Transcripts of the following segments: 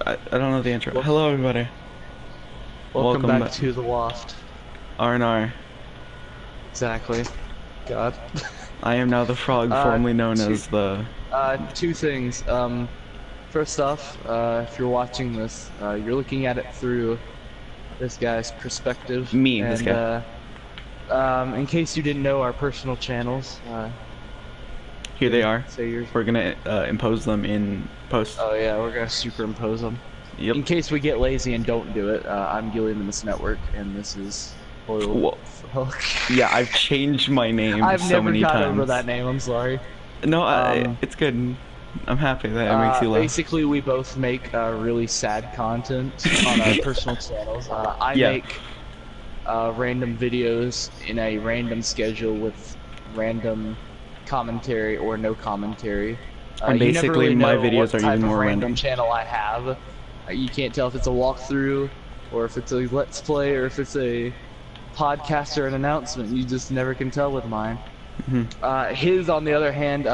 I don't know the intro. Wel Hello, everybody. Welcome back to the Loft. R&R. Exactly. God. I am now the frog, Uh, formerly known two, as the... two things. First off, if you're watching this, you're looking at it through this guy's perspective. Me, this And, guy. in case you didn't know our personal channels, Here they are. say yours. We're gonna impose them in post. Oh yeah, we're gonna superimpose them. Yep. In case we get lazy and don't do it, I'm Gilliamus Network, and this is Oil Frog. Yeah, I've changed my name I've so many never got times. over that name, I'm sorry. No, it's good. I'm happy that it makes you laugh. Basically, we both make really sad content on our personal channels. I make random videos in a random schedule with random commentary or no commentary. And basically, you never really my know videos what are even type more of random channel I have. You can't tell if it's a walkthrough, or if it's a let's play, or if it's a podcast or an announcement. You just never can tell with mine. His, on the other hand,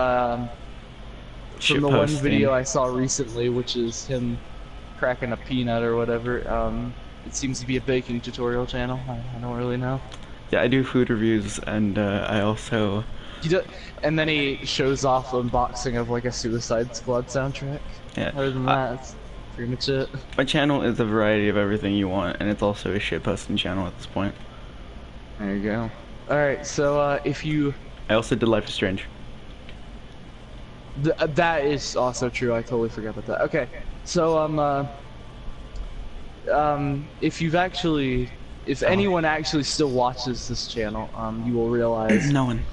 from the one video I saw recently, which is him cracking a peanut or whatever, it seems to be a baking tutorial channel. I don't really know. Yeah, I do food reviews, and I also... And then he shows off unboxing of like a Suicide Squad soundtrack. Yeah. Other than that, that's pretty much it. My channel is a variety of everything you want, and it's also a shitposting channel at this point. There you go. Alright, so if you... I also did Life is Strange. That is also true, I totally forgot about that. Okay, so if you've actually... If anyone actually still watches this channel, you will realize... No one.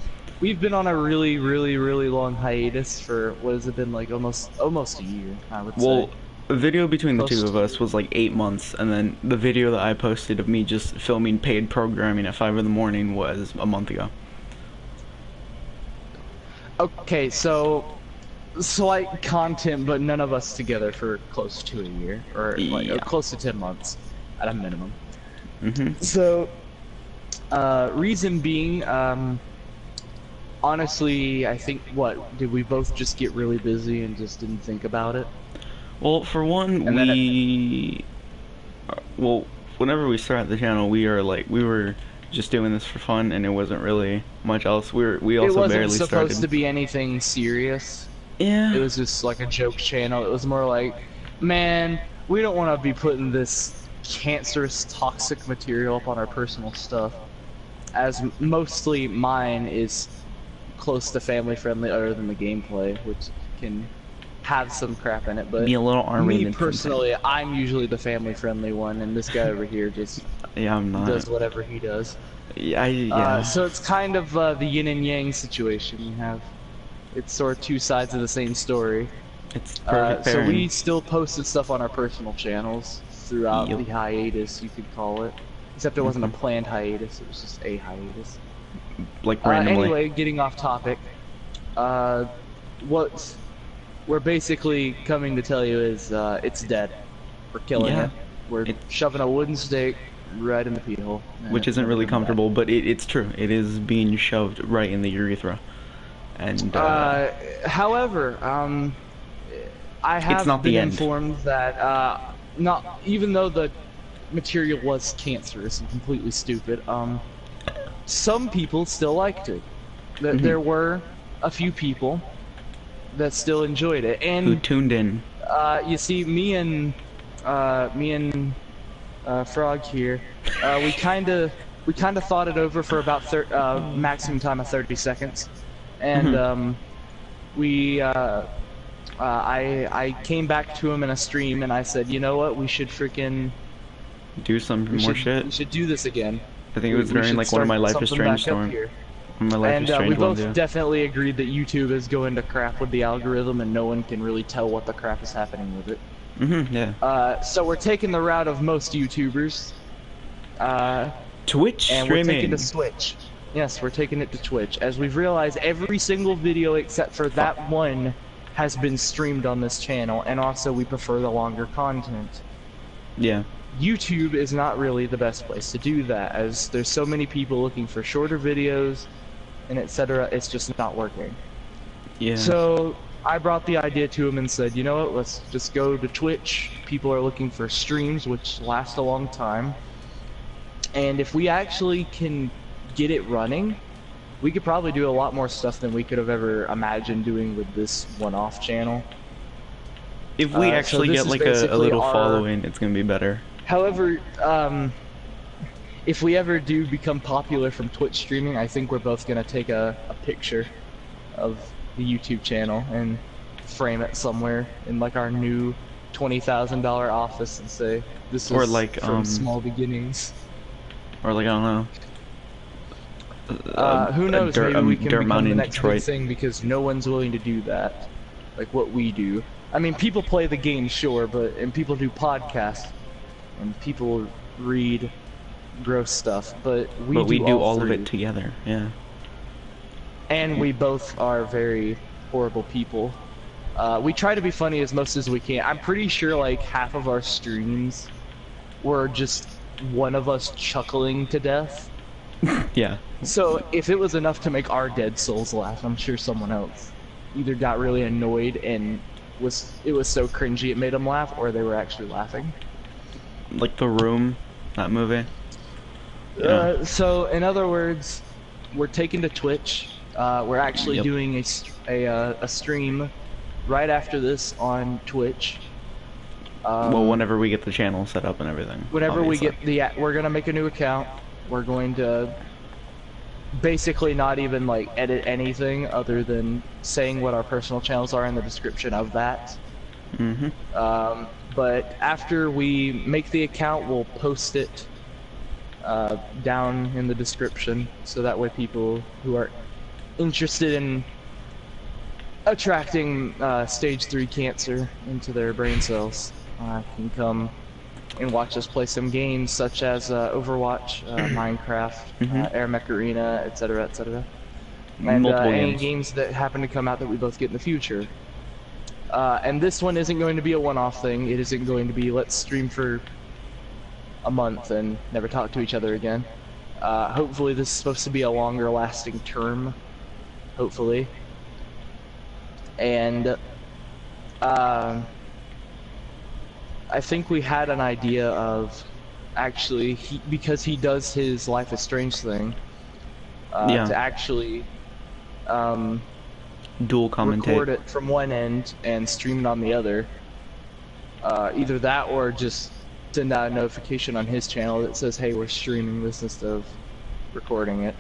We've been on a really long hiatus for, what has it been, like almost a year, I would say. Well, the video between the two of us was like 8 months, and then the video that I posted of me just filming paid programming at 5 in the morning was a month ago. Okay, so slight content, but none of us together for close to a year, or like close to 10 months at a minimum. So, reason being, honestly, I think, did we both just get really busy and just didn't think about it? Well, for one, well, whenever we started the channel, we were just doing this for fun, and it wasn't really much else. We also barely started. It wasn't supposed to be anything serious. Yeah. It was just like a joke channel. It was more like, man, we don't want to be putting this cancerous, toxic material up on our personal stuff, as mostly mine is close to family friendly, other than the gameplay, which can have some crap in it. But be a little me personally, I'm usually the family friendly one, and this guy over here just I'm not. does whatever he does. Yeah. So it's kind of the yin and yang situation you have. It's sort of two sides of the same story. It's perfect so we still posted stuff on our personal channels throughout the hiatus, you could call it. Except it wasn't a planned hiatus, it was just a hiatus. Like randomly. Anyway, getting off topic, what we're basically coming to tell you is, it's dead. We're killing it. We're shoving a wooden stake right in the pee hole. Which isn't really comfortable, but it's true. It is being shoved right in the urethra. And, however, I have been informed that, not even though the material was cancerous and completely stupid, some people still liked it. There were a few people that still enjoyed it, and who tuned in. You see, me and Frog here, we kind of thought it over for about maximum time of 30 seconds, and I came back to him in a stream, and I said, you know what, we should freaking do some more shit. We should do this again. I think it was during like one of my Life is Strange storms. And we both definitely agreed that YouTube is going to crap with the algorithm, and no one can really tell what the crap is happening with it. Yeah. So we're taking the route of most YouTubers. Twitch and streaming. We're taking to Twitch. Yes, we're taking it to Twitch, as we've realized every single video except for that one has been streamed on this channel, and also we prefer the longer content. Yeah. YouTube is not really the best place to do that, as there's so many people looking for shorter videos, and etc. It's just not working. Yeah. So I brought the idea to him and said, you know what, let's just go to Twitch. People are looking for streams which last a long time. And if we actually can get it running, we could probably do a lot more stuff than we could have ever imagined doing with this one-off channel. If we actually get like a little following, it's gonna be better. However, if we ever do become popular from Twitch streaming, I think we're both gonna take a picture of the YouTube channel and frame it somewhere in like our new $20,000 office and say, "This is like, from small beginnings." Or like, I don't know. Who knows? Maybe we can become the next Detroit big thing because no one's willing to do that, like what we do. I mean, people play the game, sure, and people do podcasts, and people read gross stuff, but we do all of it together, yeah. And we both are very horrible people. We try to be funny as most as we can. I'm pretty sure like half of our streams were just one of us chuckling to death. Yeah. So if it was enough to make our dead souls laugh, I'm sure someone else either got really annoyed and it was so cringy it made them laugh, or they were actually laughing. Like The Room, that movie. So in other words, we're taking to Twitch. We're actually doing a stream right after this on Twitch. Well, whenever we get the channel set up and everything. Whenever obviously. We get we're gonna make a new account. We're going to basically not even like edit anything other than saying what our personal channels are in the description of that. But after we make the account, we'll post it down in the description, so that way people who are interested in attracting stage 3 cancer into their brain cells can come and watch us play some games such as Overwatch, Minecraft, Air Mech Arena, etc., etc. And any games that happen to come out that we both get in the future. And this one isn't going to be a one-off thing. It isn't going to be let's stream for a month and never talk to each other again. Hopefully this is supposed to be a longer lasting term. Hopefully. And I think we had an idea of actually, because he does his Life is Strange thing, to actually dual commentate, record it from one end and stream it on the other. Either that or just send out a notification on his channel that says, hey, we're streaming this instead of recording it.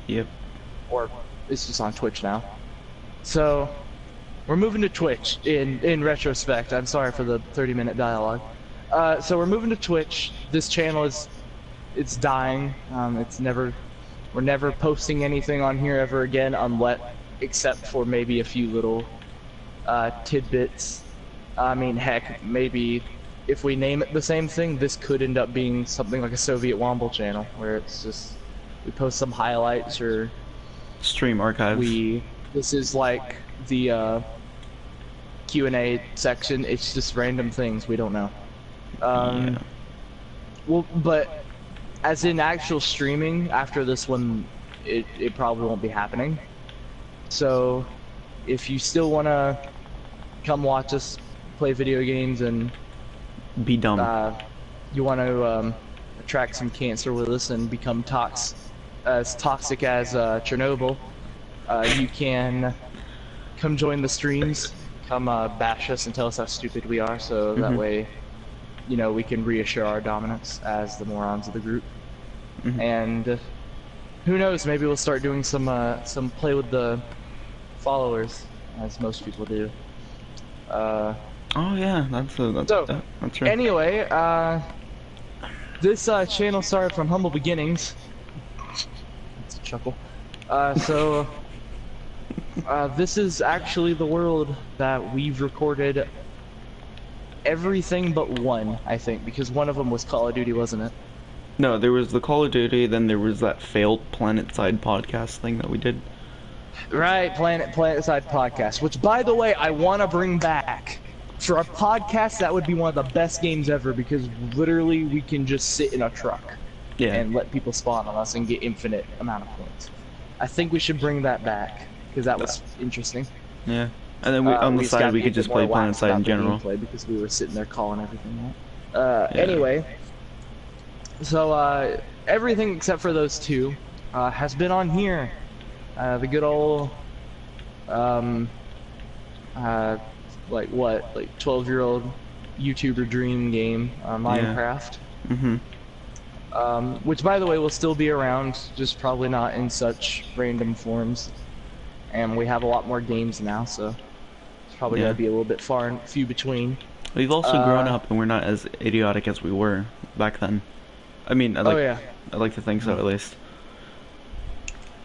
Yep. Or it's just on Twitch now. So we're moving to Twitch in retrospect. I'm sorry for the 30-minute dialogue. So we're moving to Twitch. This channel it's dying. We're never posting anything on here ever again, except for maybe a few little tidbits. I mean, heck, maybe if we name it the same thing, this could end up being something like a Soviet Womble channel, where it's just we post some highlights or stream archives. This is like the Q&A section. It's just random things we don't know. Yeah. Well, but as in actual streaming after this one, it probably won't be happening. So if you still want to come watch us play video games and be dumb, you want to attract some cancer with us and become as toxic as Chernobyl, you can come join the streams, come bash us and tell us how stupid we are, so that way, you know, we can reassure our dominance as the morons of the group. And who knows, maybe we'll start doing some play with the followers, as most people do. Oh yeah, that's right. Anyway, this channel started from humble beginnings. That's a chuckle. This is actually the world that we've recorded everything but one, I think, because one of them was Call of Duty, wasn't it? No, there was the Call of Duty, then there was that failed PlanetSide podcast thing that we did. Right, PlanetSide podcast, which, by the way, I want to bring back. For a podcast, that would be one of the best games ever, because literally we can just sit in a truck and let people spawn on us and get infinite amount of points. I think we should bring that back, because that was interesting. Yeah. And then on the side we could just play PlanetSide in general. Because we were sitting there calling everything out. Anyway, so everything except for those two has been on here. The good old like 12-year-old YouTuber dream game, Minecraft. Which, by the way, will still be around, just probably not in such random forms. And we have a lot more games now, so it's probably gonna be a little bit far and few between. We've also grown up, and we're not as idiotic as we were back then. I mean, I like to think so, at least.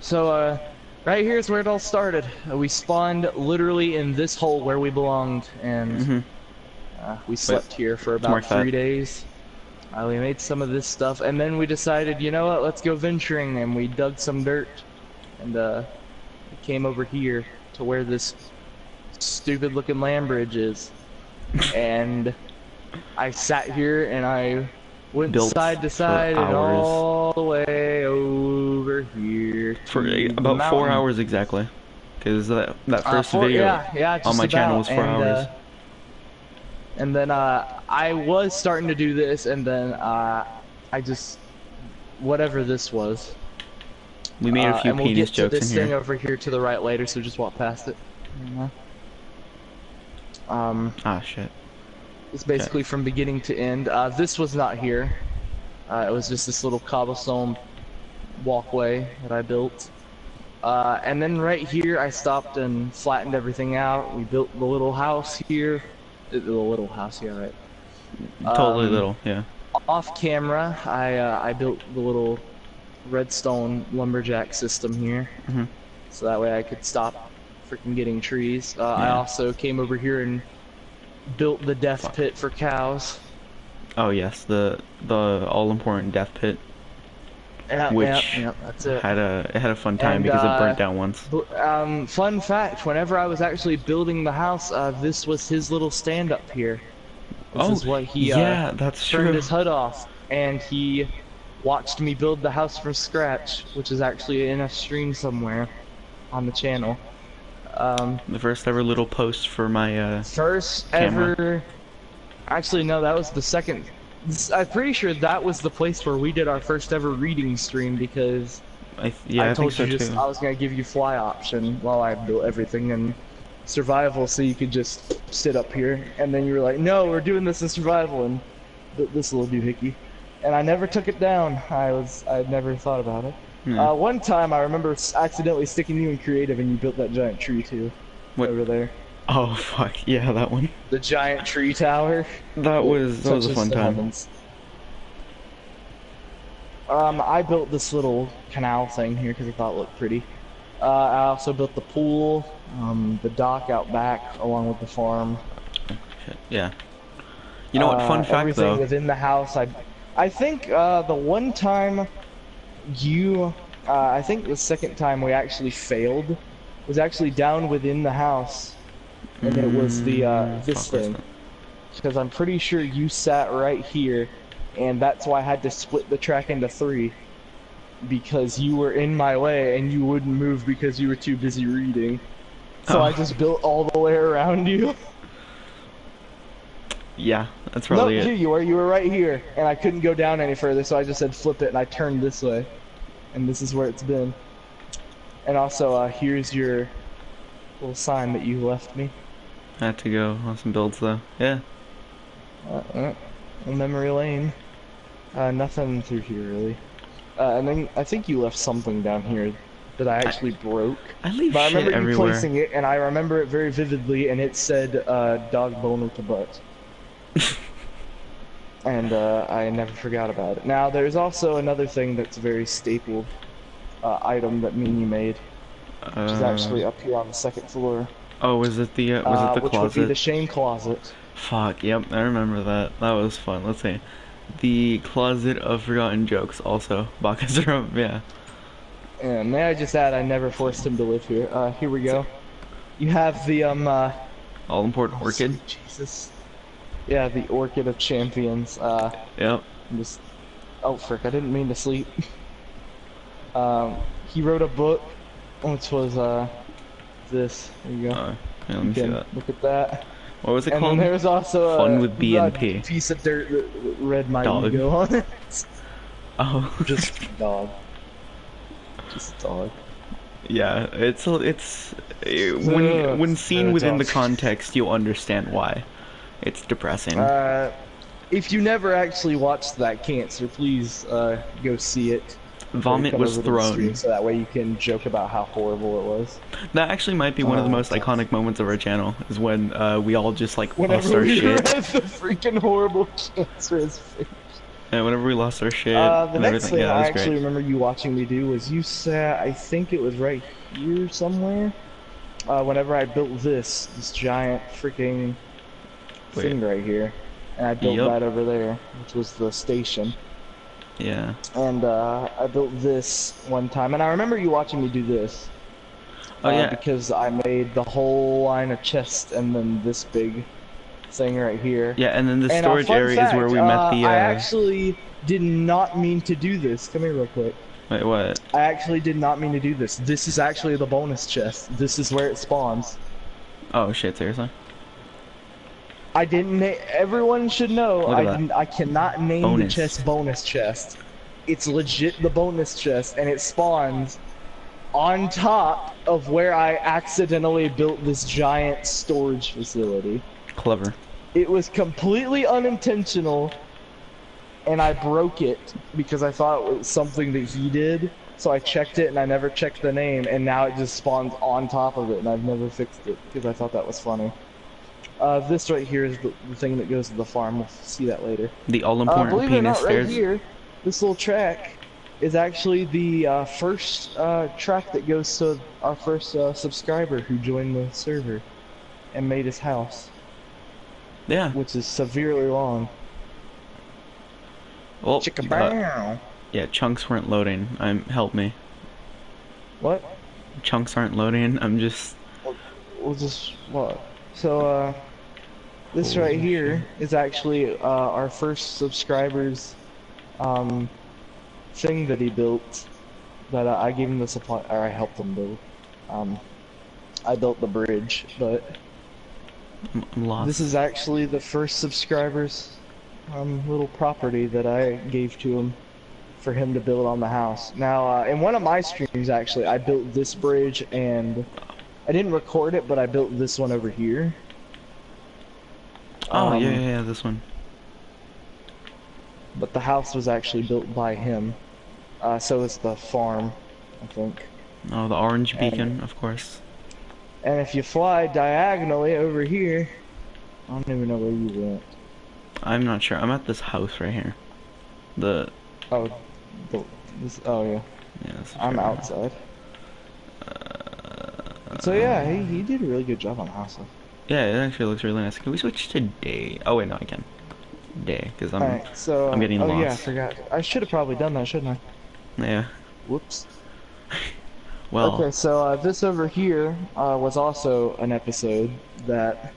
So, right here's where it all started. We spawned literally in this hole where we belonged, and we slept here for about 3 days. We made some of this stuff, and then we decided, you know what, let's go venturing, and we dug some dirt, and we came over here to where this stupid-looking land bridge is, and I sat here and I went side to side and all the way over here for about 4 hours exactly, because that first video on my channel was 4 hours. And then I was starting to do this, and then I just whatever this was. We made a few penis jokes in here. And we'll get to this thing over here to the right later, so just walk past it. Shit. It's basically from beginning to end. This was not here. It was just this little cobblestone walkway that I built. And then right here, I stopped and flattened everything out. We built the little house here. The little house, yeah, right. Totally little, yeah. Off camera, I built the little redstone lumberjack system here, so that way I could stop freaking getting trees. I also came over here and built the death pit for cows. Oh yes, the all-important death pit. Which that's it. had a fun time because it burnt down once. Fun fact: whenever I was actually building the house, this was his little stand-up here. This is what he that's turned true. his HUD off, and he watched me build the house from scratch, which is actually in a stream somewhere on the channel. The first ever little post for my camera. Ever. Actually, no, that was the second. I'm pretty sure that was the place where we did our first ever reading stream, because I told you I was gonna give you fly option while I built everything in survival, so you could just sit up here, and then you were like, no, we're doing this in survival, and this little doohickey, and I never took it down. I'd never thought about it. One time I remember accidentally sticking you in creative, and you built that giant tree too. Over there. Oh fuck, yeah, that one. The giant tree tower. That was a fun time. I built this little canal thing here because I thought it looked pretty. I also built the pool, the dock out back, along with the farm. Yeah. You know what? Fun fact everything though. Within the house, I think the one time I think the second time we actually failed was actually down within the house. And it was the this thing, because I'm pretty sure you sat right here, and that's why I had to split the track into 3, because you were in my way and you wouldn't move because you were too busy reading. So I just built all the way around you. Yeah, that's probably it. Here you were. You were right here, and I couldn't go down any further, so I just said flip it, and I turned this way, and this is where it's been. And also, here's your little sign that you left me. I had to go on some builds though. Yeah. Memory lane. Nothing through here really. And then I think you left something down here that I actually broke. I leave but shit I remember everywhere. you placing it, and I remember it very vividly, and it said dog boner to butt. And I never forgot about it. Now there's also another thing that's a very staple item that me and you made, which is actually up here on the 2nd floor. Oh, was it the closet? Which would be the shame closet. Fuck, yep, I remember that. That was fun. Let's see. The closet of forgotten jokes, also. Baka's room, yeah. Yeah, may I just add, I never forced him to live here. Here we go. You have the, all-important orchid? Jesus. Yeah, the Orchid of Champions. Yep. Oh, frick, I didn't mean to sleep. He wrote a book, which was, this. There you go. Yeah, let me see can that. look at that. What was it And called? then there's also Fun a with BNP. piece of dirt that read my Dog. ego on it. Oh. Just dog. Just dog. Yeah, it's when seen within the context, you'll understand why. It's depressing. If you never actually watched that cancer, please go see it. Vomit was thrown. So that way you can joke about how horrible it was. That actually might be one of the most iconic moments of our channel, is when we all just like Whenever lost our we shit. read the freaking horrible cancerous face. And whenever we lost our shit The and next everything, thing yeah, I that was actually great. remember you watching me do was you sat, I think it was right here somewhere. Whenever I built this giant freaking thing right here, and I built that over there, which was the station. Yeah. And I built this one time, and I remember you watching me do this. Oh yeah. Because I made the whole line of chests and then this big thing right here. Yeah, and then the storage area is where we met the. I actually did not mean to do this. Come here real quick. Wait, what? I actually did not mean to do this. This is actually the bonus chest. This is where it spawns. Oh shit! Seriously? I didn't. Everyone should know. I cannot name the chest bonus chest. It's legit the bonus chest, and it spawns on top of where I accidentally built this giant storage facility. Clever. It was completely unintentional, and I broke it because I thought it was something that he did. So I checked it, and I never checked the name, and now it just spawns on top of it, and I've never fixed it because I thought that was funny. This right here is the thing that goes to the farm. We'll see that later. The all-important penis stairs. Right here, this little track is actually the first track that goes to our first subscriber who joined the server and made his house. Yeah. Which is severely long. Well, Chicka-bow. Yeah, chunks weren't loading. Help me. What? Chunks aren't loading. I'm just. We'll just what? So this right here is actually our first subscriber's thing that he built. That I gave him the supply, or I helped him build. I built the bridge, but I'm lost. this is actually the first subscriber's little property that I gave to him for him to build on the house. Now, in one of my streams, actually, I built this bridge, and I didn't record it, but I built this one over here. Oh, yeah, this one. But the house was actually built by him. So is the farm, I think. Oh, the orange beacon, of course. And if you fly diagonally over here, I don't even know where you went. I'm not sure. I'm at this house right here. Oh, oh yeah. Yeah, I'm outside. So yeah, he did a really good job on the house. Yeah, it actually looks really nice. Can we switch to day? Oh wait, no, I can. Day, because I'm I'm getting lost. Oh yeah, I forgot. I should have probably done that, shouldn't I? Yeah. Whoops. Well. Okay, so this over here was also an episode that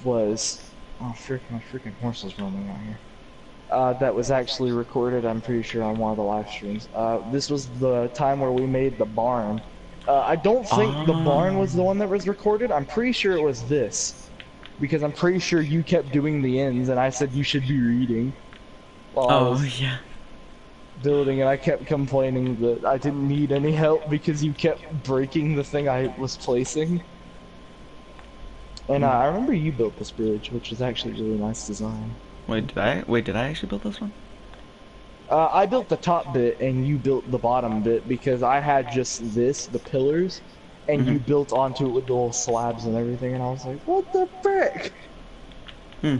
was. Oh frick! My freaking horse is roaming out here. That was actually recorded, I'm pretty sure, on one of the live streams. This was the time where we made the barn. I don't think the barn was the one that was recorded. I'm pretty sure it was this. Because I'm pretty sure you kept doing the ends, and I said you should be reading. While I was building, and I kept complaining that I didn't need any help because you kept breaking the thing I was placing. And I remember you built this bridge, which is actually a really nice design. Wait, did I actually build this one? I built the top bit, and you built the bottom bit, because I had just this, the pillars, and you built onto it with the little slabs and everything, and I was like, what the frick? I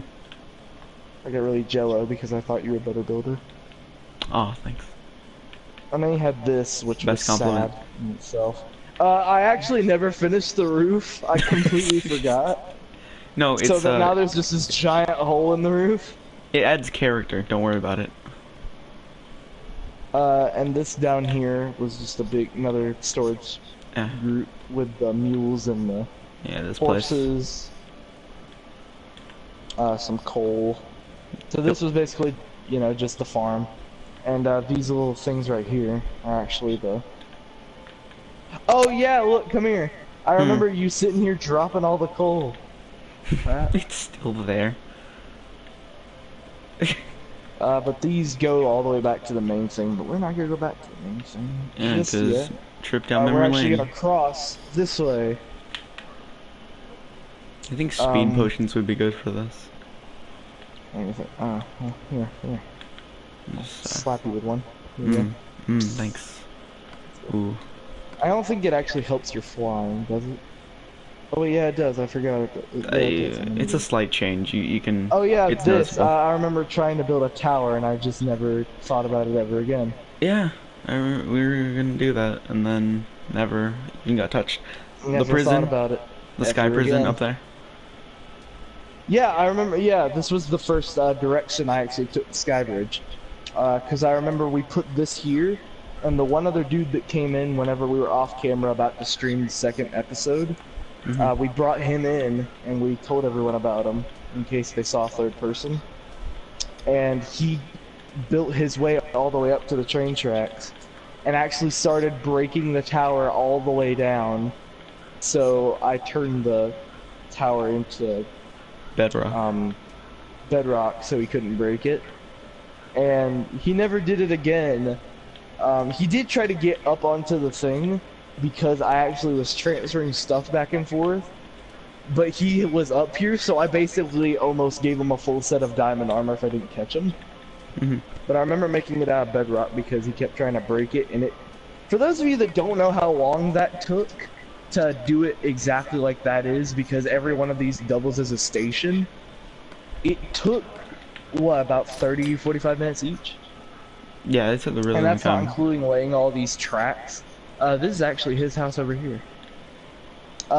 got really jello because I thought you were a better builder. Oh, thanks. And then you had this, which Best was compliment. sad in itself. I actually never finished the roof. I completely forgot. No, it's so that now there's just this giant hole in the roof. It adds character. Don't worry about it. And this down here was just another storage group with the mules and the horses. Some coal. So this was basically, you know, just the farm. And these little things right here are actually the... Oh yeah, look, come here. I remember you sitting here dropping all the coal. Crap. It's still there. But these go all the way back to the main thing, but we're not gonna go back to the main thing. Yeah, just because yet. trip down We're memory actually lane. gonna cross this way. I think speed potions would be good for this. Anything? Well, here. Just, Slap you with one. Here you go. Thanks. Ooh. I don't think it actually helps your flying, does it? Oh yeah, it does. I forgot. It's a slight change. You can. Oh yeah, it's this. noticeable. I remember trying to build a tower, and I just never thought about it ever again. Yeah, we were gonna do that, and then never even got touched. Never the prison, thought about it. the sky prison again. up there. Yeah, I remember. Yeah, this was the first direction I actually took the Skybridge, because I remember we put this here, and the one other dude that came in whenever we were off camera about to stream the second episode, we brought him in and we told everyone about him in case they saw third person, and he built his way all the way up to the train tracks, and actually started breaking the tower all the way down. So I turned the tower into Bedrock. bedrock so he couldn't break it, and he never did it again. He did try to get up onto the thing because I actually was transferring stuff back and forth, but he was up here, so I basically almost gave him a full set of diamond armor if I didn't catch him. But I remember making it out of bedrock because he kept trying to break it, and for those of you that don't know how long that took to do it exactly like that is, because every one of these doubles as a station, it took, what, about 30-45 minutes each? Yeah, it took a really long time. And that's not including laying all these tracks. This is actually his house over here.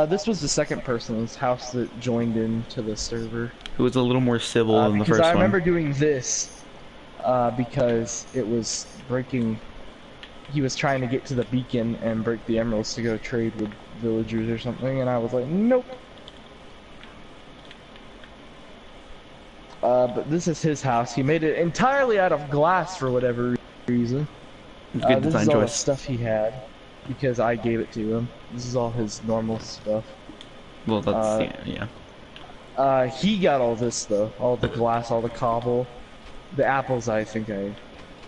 This was the second person's house that joined into the server. It was a little more civil than the first one. Because I remember doing this, because it was breaking... He was trying to get to the beacon and break the emeralds to go trade with villagers or something, and I was like, nope. But this is his house. He made it entirely out of glass for whatever reason. Good this design is all the choice. stuff he had because I gave it to him. This is all his normal stuff. Well, that's yeah. He got all this though, all the glass, all the cobble, the apples. I think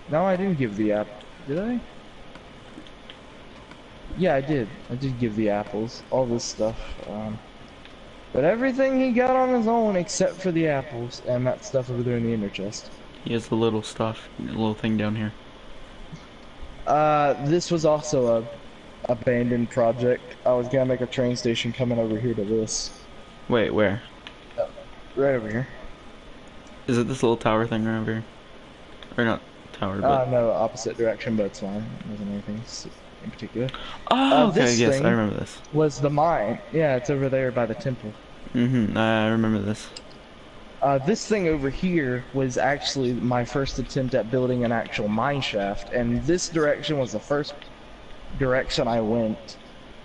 no, I didn't give the apple. Did I? Yeah, I did. I did give the apples, all this stuff. But everything he got on his own except for the apples and that stuff over there in the inner chest. He has the little stuff, the little thing down here. This was also a abandoned project. I was gonna make a train station coming over here to this. Wait, where? Right over here. Is it this little tower thing right over here? Or not tower, but... No, opposite direction, but it's fine. It wasn't anything in particular. Oh, okay, this yes, thing I remember this. Was the mine. Yeah, it's over there by the temple. I remember this. This thing over here was actually my first attempt at building an actual mine shaft, and this direction was the first direction I went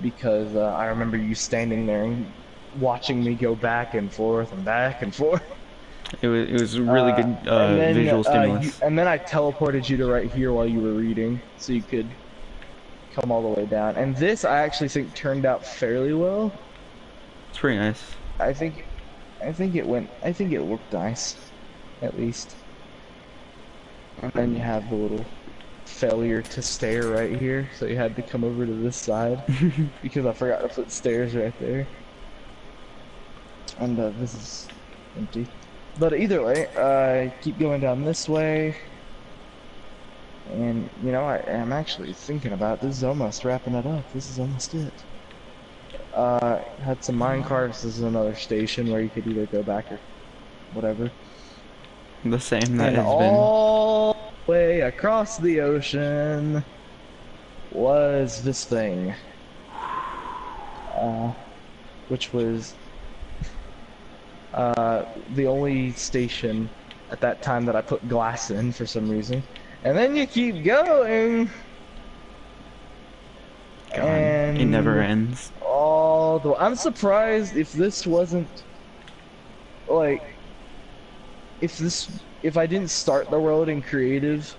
because I remember you standing there and watching me go back and forth and back and forth. It was really good visual stimulus. And then I teleported you to right here while you were reading, so you could come all the way down. And this I actually think turned out fairly well. It's pretty nice. I think it looked nice, at least. And then you have the little failure to stair right here, so you had to come over to this side because I forgot to put stairs right there. And this is empty. But either way, keep going down this way. And, you know, I'm actually thinking about this is almost wrapping it up. This is almost it. Had some mine carts. This is another station where you could either go back or whatever. The same that and has all the way across the ocean was this thing. Which was the only station at that time that I put glass in for some reason. And then you keep going. God, and it never ends. I'm surprised if this wasn't like if I didn't start the world in creative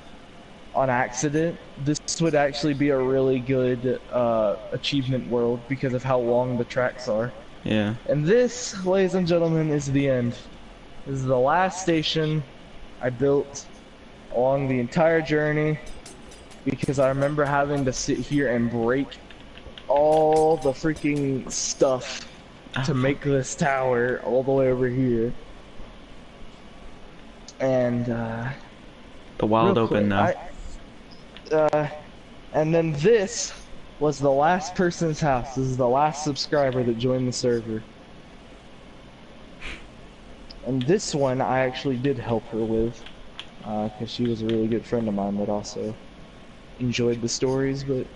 on accident, this would actually be a really good achievement world because of how long the tracks are. Yeah. And this, ladies and gentlemen, is the end. This is the last station I built along the entire journey because I remember having to sit here and break all the freaking stuff to make this tower all the way over here. And the wild open now. And then this was the last person's house. This is the last subscriber that joined the server. And this one I actually did help her with, because she was a really good friend of mine that also enjoyed the stories, but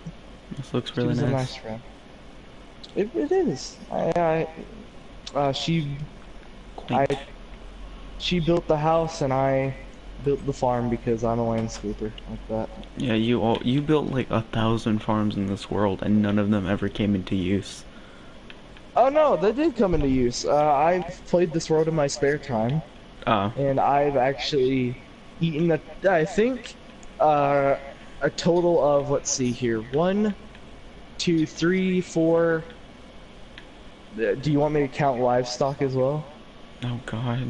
this looks really she was a nice friend. It is. She built the house and I built the farm because I'm a landscaper like that. Yeah, you built like 1,000 farms in this world and none of them ever came into use. Oh no, they did come into use. I've played this world in my spare time. And I've actually eaten I think a total of, let's see here, 1, 2, 3, 4. Do you want me to count livestock as well? Oh god.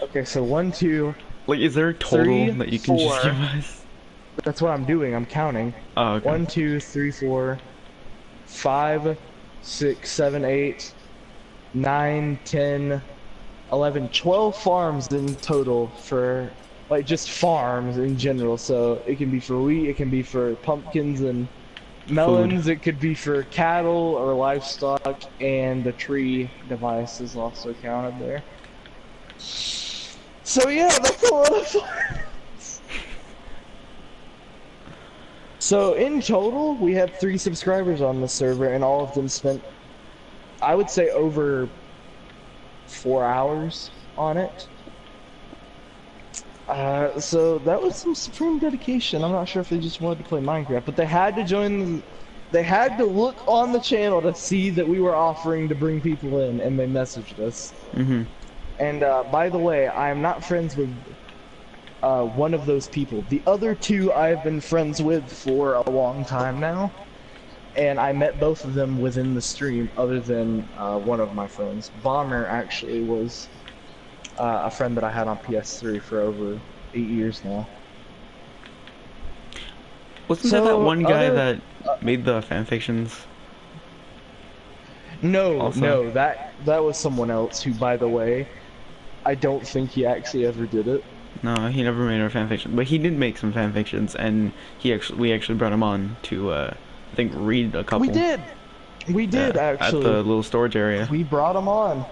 Okay, so 1, 2. Like, is there a total 3, that you can 4. just give us? That's what I'm doing. I'm counting. Oh, okay. 1, 2, 3, 4, 5, 6, 7, 8, 9, 10, 11, 12 farms in total for, like, just farms in general. So it can be for wheat, it can be for pumpkins and melons, it could be for cattle or livestock, and the tree device is also counted there. So yeah, that's a lot of farms. So in total, we had 3 subscribers on the server, and all of them spent, I would say, over 4 hours on it. So that was some supreme dedication. I'm not sure if they just wanted to play Minecraft, but they had to join. They had to look on the channel to see that we were offering to bring people in, and they messaged us. Mm-hmm. And by the way, I am not friends with one of those people. The other 2 I've been friends with for a long time now, and I met both of them within the stream, other than one of my friends. Bomber actually was a friend that I had on PS3 for over 8 years now. Wasn't there that one guy that made the fanfictions? No, also? No, that was someone else who, by the way, I don't think he actually ever did it. No, he never made our fanfiction, but he did make some fanfictions, and we actually brought him on to, I think, read a couple. We did actually. At the little storage area. We brought him on.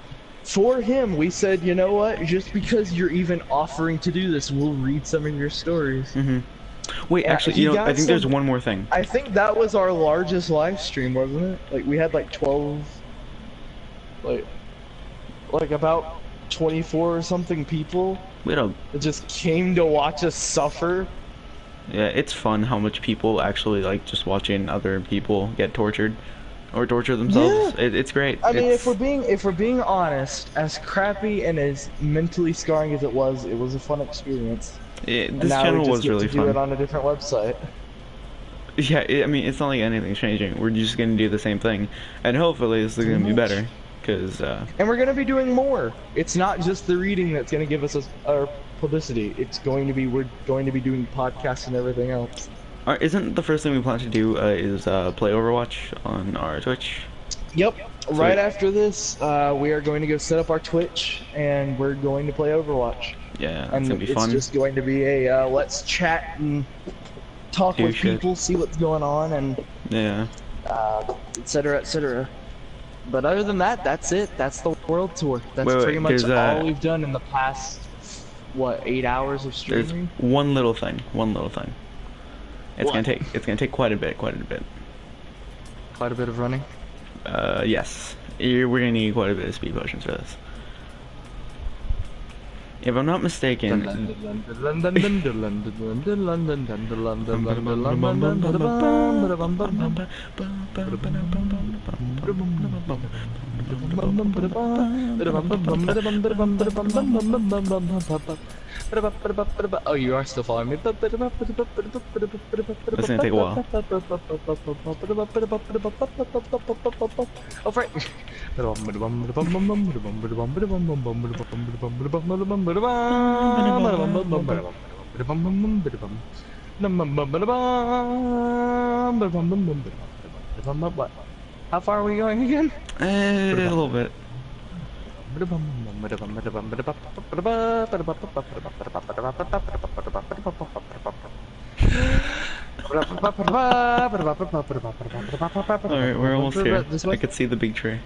For him, we said, you know what? Just because you're even offering to do this, we'll read some of your stories. Mm-hmm. Wait, actually, I think there's one more thing. I think that was our largest live stream, wasn't it? Like, we had like 12, like about 24 or something people. That just came to watch us suffer. Yeah, it's fun how much people actually like just watching other people get tortured or torture themselves. Yeah. It's great. I mean, if we're being honest, as crappy and as mentally scarring as it was a fun experience. This channel was really fun. Do it on a different website. Yeah, I mean, it's not like anything's changing. We're just gonna do the same thing, and hopefully this is gonna be better. And we're gonna be doing more. It's not just the reading that's gonna give us our publicity. It's going to be, we're going to be doing podcasts and everything else. Isn't the first thing we plan to do is play Overwatch on our Twitch? Yep. Right after this, we are going to go set up our Twitch, and we're going to play Overwatch. Yeah, it's gonna be fun. It's just going to be a let's chat and talk with people, see what's going on, and etc. etc. But other than that, that's it. That's the world tour. That's pretty much all we've done in the past, what, 8 hours of streaming? There's one little thing. It's gonna take quite a bit. Quite a bit of running? Yes. We're gonna need quite a bit of speed potions for this. If I'm not mistaken... Oh, you are still following me. That's gonna take a while. Oh, right. What? How far are we going again? A little bit. Alright, we're almost here. I could see the big tree.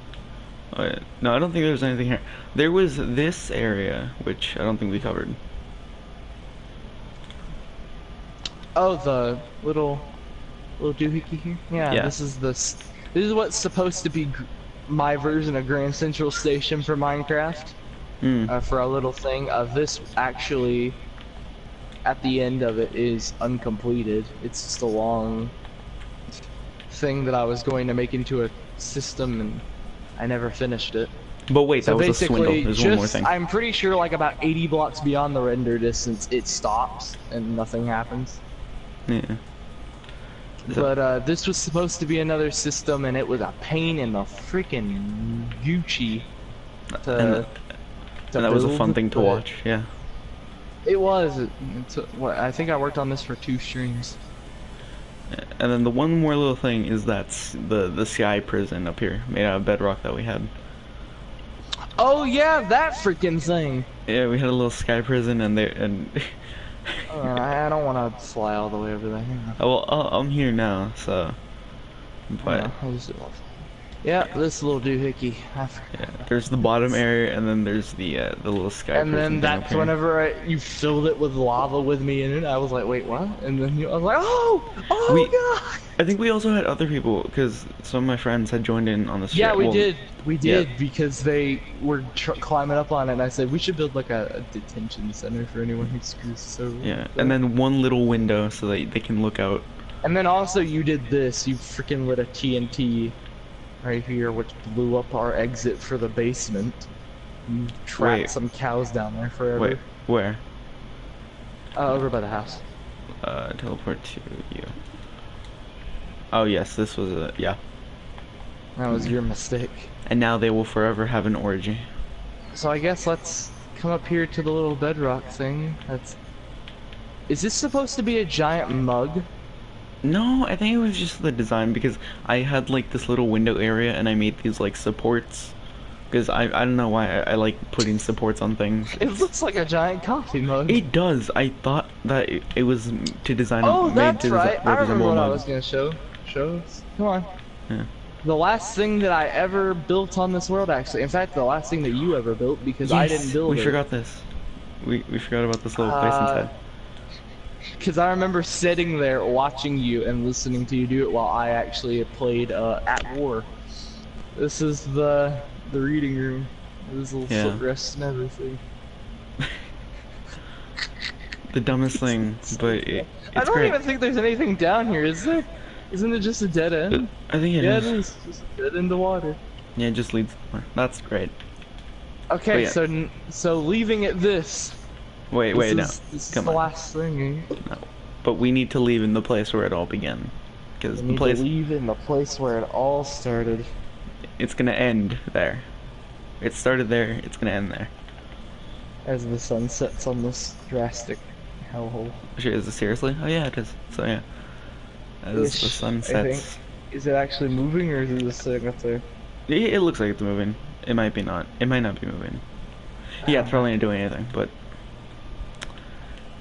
Oh, yeah. No, I don't think there's anything here. There was this area, which I don't think we covered. Oh, the little doohickey here. Yeah, this is what's supposed to be my version of Grand Central Station for Minecraft. For a little thing. This actually, at the end of it, is uncompleted. It's just a long thing that I was going to make into a system, and I never finished it. But wait, that was a swindle. There's one more thing. I'm pretty sure, like about 80 blocks beyond the render distance, it stops and nothing happens. Yeah. But this was supposed to be another system, and it was a pain in the freaking Gucci to and that was a fun thing to watch. Yeah. It was. I think I worked on this for 2 streams. And then the one more little thing is that's the sky prison up here, made out of bedrock that we had. Oh yeah, that freaking thing. Yeah, we had a little sky prison, and I don't want to fly all the way over there. Oh, well, I'm here now, so. But. Yeah, this little doohickey. Yeah, there's the bottom area, and then there's the little sky prison. And then that's whenever you filled it with lava with me in it, I was like, wait, what? And then I was like, oh god! I think we also had other people, because some of my friends had joined in on the stream. Yeah, we did, because they were climbing up on it, and I said, we should build like a detention center for anyone who screws over. Yeah, and then one little window so that they can look out. And then also you did this, you freaking lit a TNT right here, which blew up our exit for the basement. You trapped some cows down there forever. Wait, where? Over by the house. Teleport to you. Oh yes, this was yeah. That was your mistake. And now they will forever have an orgy. So I guess let's come up here to the little bedrock thing. Is this supposed to be a giant mug? No, I think it was just the design, because I had like this little window area and I made these like supports, because I don't know why I like putting supports on things. It looks like a giant coffee mug. It does. I thought that it was to design. Oh, that's right. I remember what I was gonna show. Come on. Yeah. The last thing that I ever built on this world, actually. In fact, the last thing that you ever built, because I didn't build it. We forgot this. We forgot about this little place inside. Because I remember sitting there watching you and listening to you do it while I actually played At War. This is the reading room. There's a little footrest and everything. The dumbest thing, but it's I don't even think there's anything down here, is there? Isn't it just a dead end? I think it is. Yeah, it is. Just a dead end to water. Yeah, it just leads somewhere. That's great. Okay, so leaving it this. Wait, no. This is the last thing. No. But we need to leave in the place where it all began. Because the place. To leave in the place where it all started. It's gonna end there. It started there, it's gonna end there. As the sun sets on this drastic hellhole. Is it seriously? Oh yeah, it is. So yeah. As the sun sets. Is it actually moving, or is it just sitting up there? It looks like it's moving. It might be not. It might not be moving. Yeah, it's probably not doing anything, but...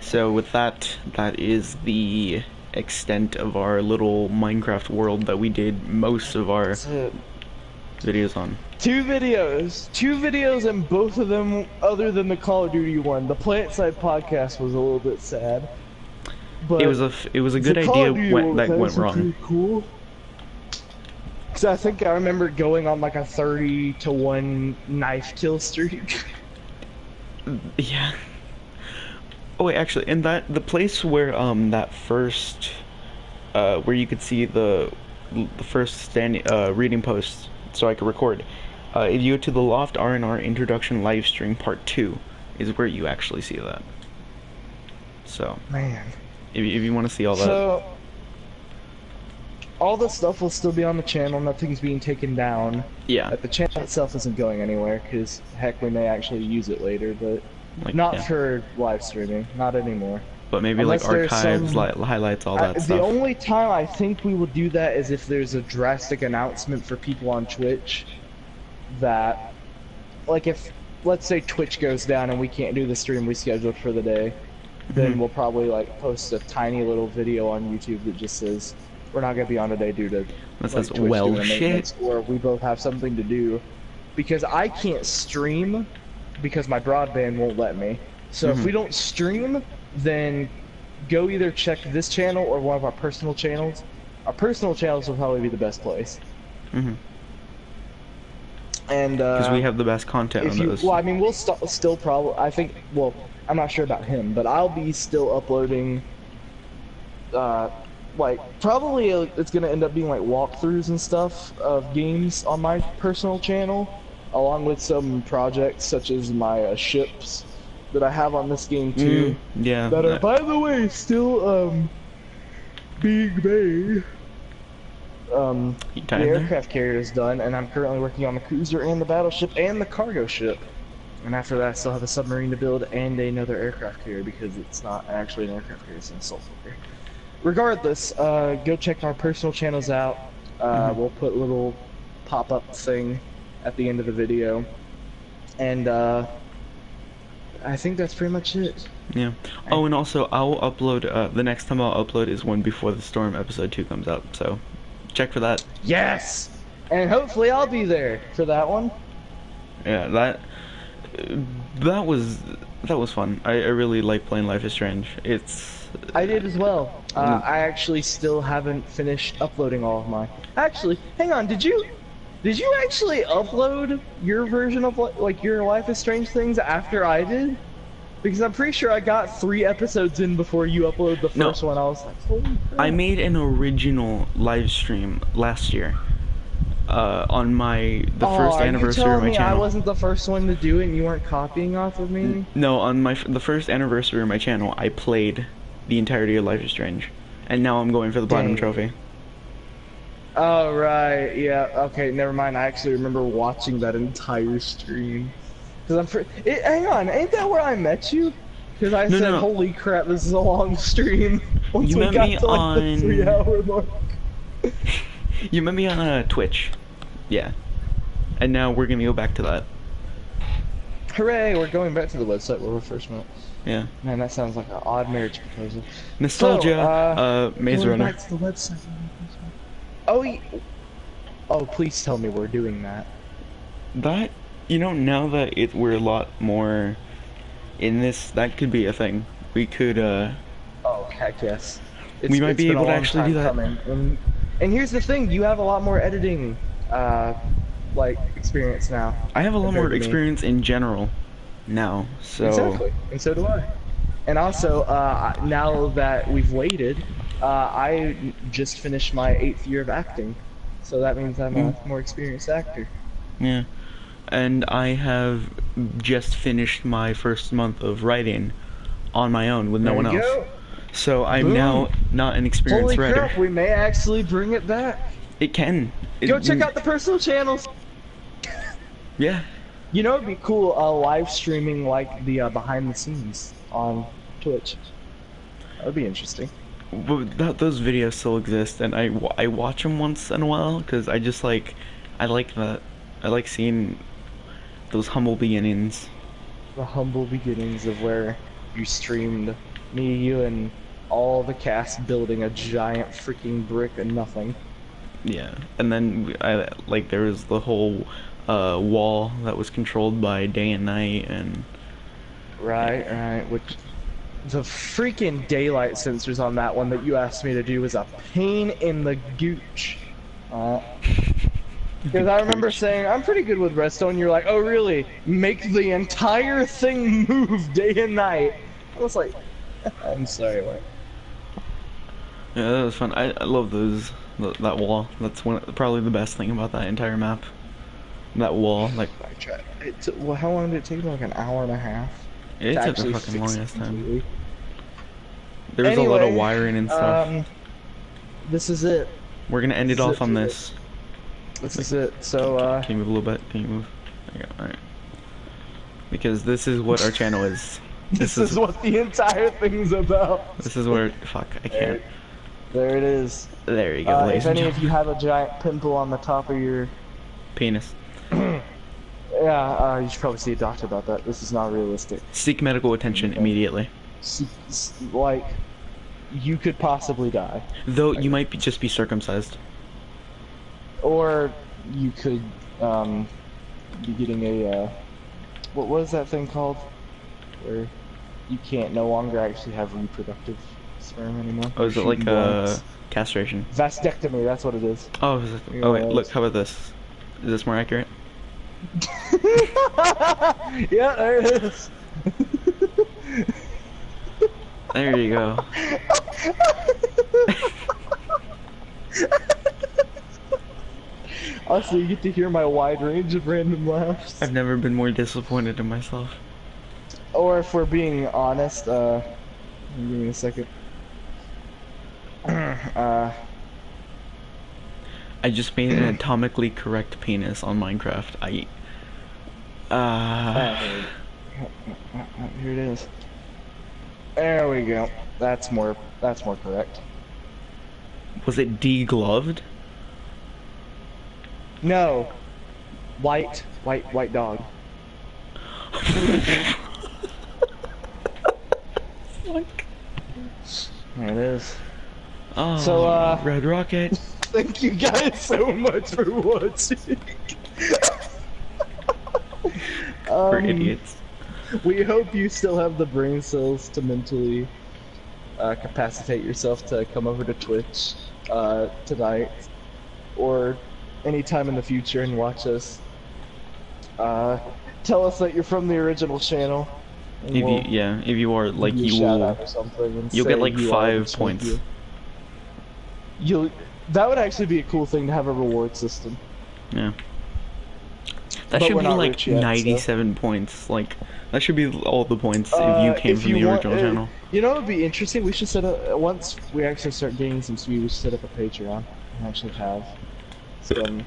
So with that is the extent of our little Minecraft world that we did most of our videos on. 2 videos, and both of them, other than the Call of Duty one. The PlantSide podcast was a little bit sad, but it was a good idea that went wrong. Cool. Cause I think I remember going on like a 30-to-1 knife kill streak. Yeah. Oh wait, actually, in the place where that first where you could see the first reading post, so I could record. If you go to the Loft R&R Introduction Livestream Part 2, is where you actually see that. So Man. if you want to see all that, So, all the stuff will still be on the channel. Nothing's being taken down. yeah, But the channel itself isn't going anywhere, because heck, we may actually use it later, but like not yeah. for live streaming. Not anymore. But maybe Unless like there's archives, some- highlights, all that The stuff. only time I think we will do that is if there's a drastic announcement for people on Twitch that, like if, let's say Twitch goes down and we can't do the stream we scheduled for the day, then we'll probably like post a tiny little video on YouTube that just says, we're not gonna be on today due to That says, Twitch well, doing shit. maintenance, or we both have something to do, because I can't stream because my broadband won't let me. So if we don't stream, then go either check this channel or one of our personal channels. Our personal channels will probably be the best place. Mm-hmm. And Because we have the best content if on you, those. well, I mean, we'll still probably. I think. Well, I'm not sure about him, but I'll be still uploading. Like probably it's gonna end up being like walkthroughs and stuff of games on my personal channel, along with some projects such as my ships that I have on this game too. Yeah. That are, by the way, still being made. The aircraft carrier is done, and I'm currently working on the cruiser and the battleship and the cargo ship. And after that, I still have a submarine to build and another aircraft carrier, because it's not actually an aircraft carrier, it's an assault carrier. Regardless, go check our personal channels out. We'll put a little pop-up thing at the end of the video. And I think that's pretty much it. Yeah. Oh, and also I'll upload. The next time I'll upload is one before the Storm episode 2 comes out. So check for that. Yes! And hopefully I'll be there for that one. Yeah, that was fun. I really like playing Life is Strange. I did as well. I actually still haven't finished uploading all of mine. Actually, hang on. Did you actually upload your version of like your Life is Strange things after I did? Because I'm pretty sure I got 3 episodes in before you uploaded the first one. I was like, holy crap. I made an original live stream last year. On the first anniversary of my channel. I wasn't the first one to do it and you weren't copying off of me? No, on the first anniversary of my channel, I played the entirety of Life is Strange. And now I'm going for the Platinum Trophy. Oh, right, yeah, okay, never mind. I actually remember watching that entire stream. Cause hang on, ain't that where I met you? Because I said, holy crap, this is a long stream. Once you we met got me to, like, on... the 3-hour mark. You met me on Twitch. Yeah. And now we're gonna go back to that. Hooray, we're going back to the website where we first met. Yeah. Man, that sounds like an odd marriage proposal. Nostalgia, Maze Runner. Back to the website. Oh, oh, please tell me we're doing that. That, now that we're a lot more in this, that could be a thing. We could, Oh, heck yes. We might be able to actually do that. And here's the thing, you have a lot more editing, like, experience now. I have a lot more experience in general now, so... Exactly, and so do I. And also, now that we've waited, I just finished my 8th year of acting. So that means I'm a more experienced actor. Yeah. And I have just finished my first month of writing on my own with no one else. Go. So I'm now not an experienced writer. Holy crap, we may actually bring it back. It can. Go check out the personal channels. Yeah. You know, it'd be cool live streaming like the behind the scenes on Twitch. That would be interesting. But those videos still exist, and I watch them once in a while because I like that. I like seeing those humble beginnings. The humble beginnings of where you streamed me, you, and all the cast building a giant freaking brick and nothing. Yeah, and then there was the whole wall that was controlled by day and night, and right, which the freaking daylight sensors on that one that you asked me to do was a pain in the gooch. Because I remember saying, I'm pretty good with redstone. You're like, oh really? Make the entire thing move day and night. I was like, I'm sorry, what? Yeah, that was fun. I love that wall. That's probably the best thing about that entire map. That wall, like. I tried. Well, how long did it take? Like an hour and a half. It took the fucking longest time. There was a lot of Anyway, wiring and stuff. this is it. We're gonna end it this is off it on for this. This is it. So, Can you move a little bit? Can you move? There you go. Alright. Because this is what our channel is. this is what the entire thing's about. This is where. Fuck, I can't. There it is. There you go, ladies If and any of gentlemen. you have a giant pimple on the top of your... Penis. Yeah, you should probably see a doctor about that. This is not realistic. Seek medical attention immediately. Like, you could possibly die. Though you might just be circumcised. Or you could, be getting a, what is that thing called? Where you can't no longer actually have reproductive sperm anymore. Oh, is it like castration? Vasectomy, that's what it is. Oh, oh wait, look, how about this? Is this more accurate? Yeah, there it is. There you go. Also, you get to hear my wide range of random laughs. I've never been more disappointed in myself. Or if we're being honest, give me a second. I just made an atomically correct penis on Minecraft. Here it is. There we go. That's more correct. Was it degloved? No. White dog. Fuck. There it is. Oh, So, Red Rocket. Thank you guys so much for watching. For idiots. We hope you still have the brain cells to mentally capacitate yourself to come over to Twitch tonight or anytime in the future and watch us. Tell us that you're from the original channel. If you are, like, give you shout will, out or something and you'll say get like you are 5 the points. champion. That would actually be a cool thing to have a reward system. Yeah. That But should we're be not like rich yet, so- 97 points. Like, that should be all the points if you came from the original channel. You know what would be interesting? We should set up, once we actually start gaining some speed, we should set up a Patreon and actually have some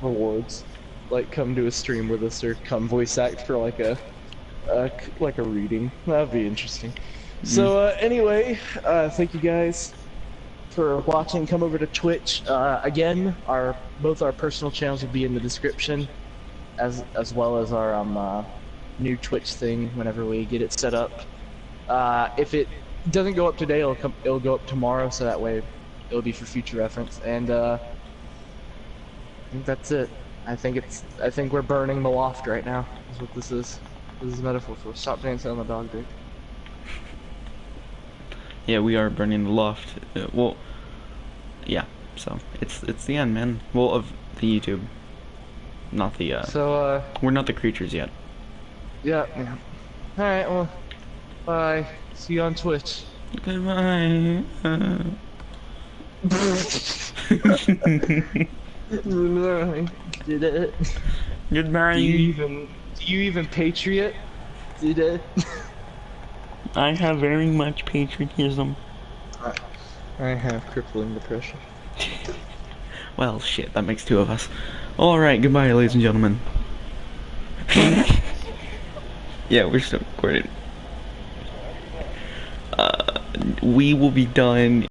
rewards. Like, come do a stream with us or come voice act for like a reading. That would be interesting. So, anyway, thank you guys for watching. Come over to Twitch. Again, both our personal channels will be in the description, as well as our new Twitch thing whenever we get it set up. If it doesn't go up today, it'll go up tomorrow, so that way it'll be for future reference. And I think that's it. I think we're burning the loft right now. Is what this is. This is a metaphor for stop dancing on the dog dick. Yeah, we are burning the loft. Well, yeah. So it's the end, man. Well, of the YouTube, not the. So we're not the creatures yet. yeah. All right. Well, bye. See you on Twitch. Goodbye. Did it? Goodbye. Do you even patriot? Did it? I have very much patriotism. I have crippling depression. Well, shit, that makes 2 of us. Alright, goodbye, ladies and gentlemen. Yeah, we're still recording. We will be done